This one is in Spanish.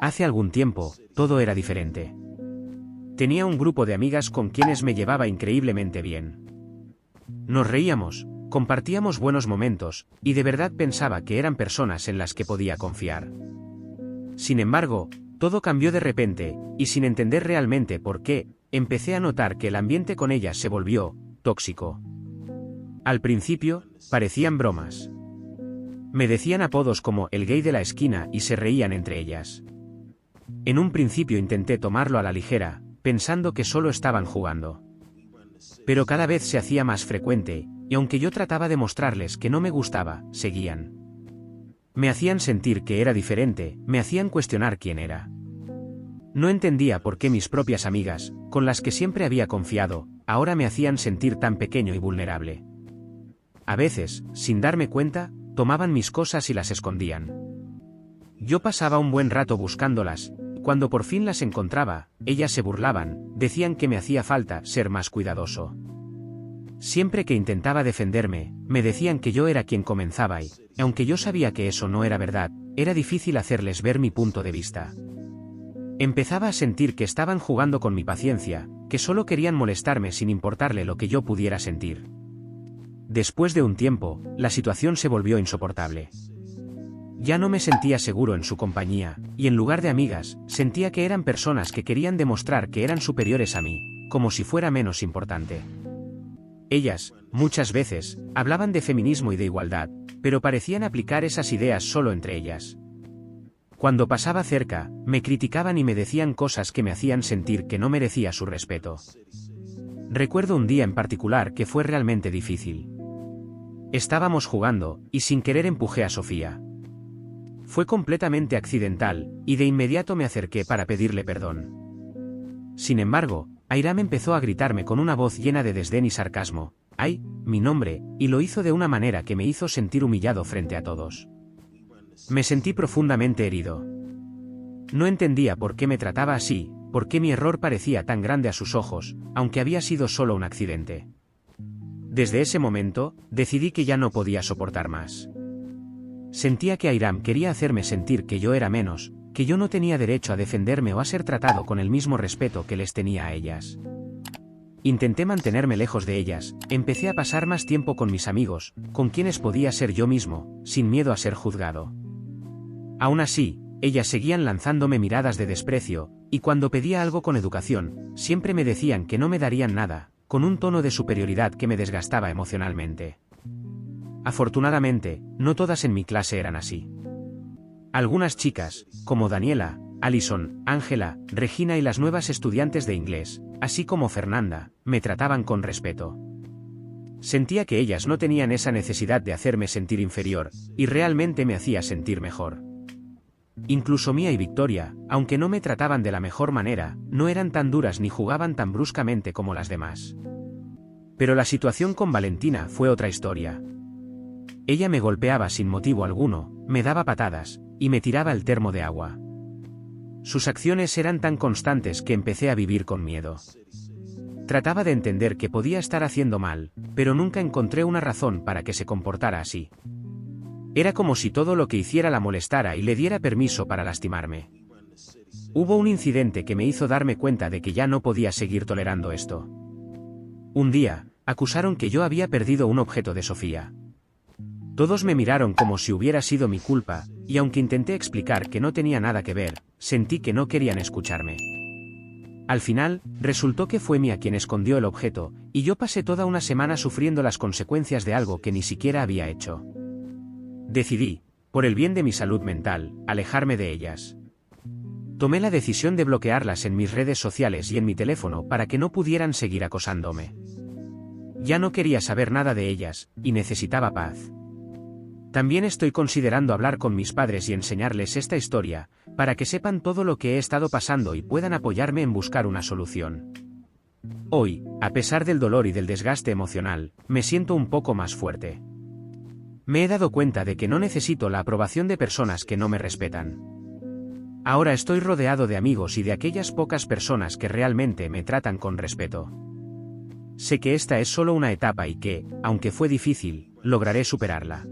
Hace algún tiempo, todo era diferente. Tenía un grupo de amigas con quienes me llevaba increíblemente bien. Nos reíamos, compartíamos buenos momentos, y de verdad pensaba que eran personas en las que podía confiar. Sin embargo, todo cambió de repente, y sin entender realmente por qué, empecé a notar que el ambiente con ellas se volvió tóxico. Al principio, parecían bromas. Me decían apodos como el gay de la esquina y se reían entre ellas. En un principio intenté tomarlo a la ligera, pensando que solo estaban jugando. Pero cada vez se hacía más frecuente, y aunque yo trataba de mostrarles que no me gustaba, seguían. Me hacían sentir que era diferente, me hacían cuestionar quién era. No entendía por qué mis propias amigas, con las que siempre había confiado, ahora me hacían sentir tan pequeño y vulnerable. A veces, sin darme cuenta, tomaban mis cosas y las escondían. Yo pasaba un buen rato buscándolas, y cuando por fin las encontraba, ellas se burlaban, decían que me hacía falta ser más cuidadoso. Siempre que intentaba defenderme, me decían que yo era quien comenzaba y, aunque yo sabía que eso no era verdad, era difícil hacerles ver mi punto de vista. Empezaba a sentir que estaban jugando con mi paciencia, que solo querían molestarme sin importarle lo que yo pudiera sentir. Después de un tiempo, la situación se volvió insoportable. Ya no me sentía seguro en su compañía, y en lugar de amigas, sentía que eran personas que querían demostrar que eran superiores a mí, como si fuera menos importante. Ellas, muchas veces, hablaban de feminismo y de igualdad, pero parecían aplicar esas ideas solo entre ellas. Cuando pasaba cerca, me criticaban y me decían cosas que me hacían sentir que no merecía su respeto. Recuerdo un día en particular que fue realmente difícil. Estábamos jugando, y sin querer empujé a Sofía. Fue completamente accidental, y de inmediato me acerqué para pedirle perdón. Sin embargo, Airam empezó a gritarme con una voz llena de desdén y sarcasmo, ¡ay, mi nombre!, y lo hizo de una manera que me hizo sentir humillado frente a todos. Me sentí profundamente herido. No entendía por qué me trataba así, por qué mi error parecía tan grande a sus ojos, aunque había sido solo un accidente. Desde ese momento, decidí que ya no podía soportar más. Sentía que Airam quería hacerme sentir que yo era menos, que yo no tenía derecho a defenderme o a ser tratado con el mismo respeto que les tenía a ellas. Intenté mantenerme lejos de ellas, empecé a pasar más tiempo con mis amigos, con quienes podía ser yo mismo, sin miedo a ser juzgado. Aún así, ellas seguían lanzándome miradas de desprecio, y cuando pedía algo con educación, siempre me decían que no me darían nada, con un tono de superioridad que me desgastaba emocionalmente. Afortunadamente, no todas en mi clase eran así. Algunas chicas, como Daniela, Alison, Ángela, Regina y las nuevas estudiantes de inglés, así como Fernanda, me trataban con respeto. Sentía que ellas no tenían esa necesidad de hacerme sentir inferior, y realmente me hacía sentir mejor. Incluso Mía y Victoria, aunque no me trataban de la mejor manera, no eran tan duras ni jugaban tan bruscamente como las demás. Pero la situación con Valentina fue otra historia. Ella me golpeaba sin motivo alguno, me daba patadas, y me tiraba el termo de agua. Sus acciones eran tan constantes que empecé a vivir con miedo. Trataba de entender que podía estar haciendo mal, pero nunca encontré una razón para que se comportara así. Era como si todo lo que hiciera la molestara y le diera permiso para lastimarme. Hubo un incidente que me hizo darme cuenta de que ya no podía seguir tolerando esto. Un día, acusaron que yo había perdido un objeto de Sofía. Todos me miraron como si hubiera sido mi culpa, y aunque intenté explicar que no tenía nada que ver, sentí que no querían escucharme. Al final, resultó que fue Mía quien escondió el objeto, y yo pasé toda una semana sufriendo las consecuencias de algo que ni siquiera había hecho. Decidí, por el bien de mi salud mental, alejarme de ellas. Tomé la decisión de bloquearlas en mis redes sociales y en mi teléfono para que no pudieran seguir acosándome. Ya no quería saber nada de ellas, y necesitaba paz. También estoy considerando hablar con mis padres y enseñarles esta historia, para que sepan todo lo que he estado pasando y puedan apoyarme en buscar una solución. Hoy, a pesar del dolor y del desgaste emocional, me siento un poco más fuerte. Me he dado cuenta de que no necesito la aprobación de personas que no me respetan. Ahora estoy rodeado de amigos y de aquellas pocas personas que realmente me tratan con respeto. Sé que esta es solo una etapa y que, aunque fue difícil, lograré superarla.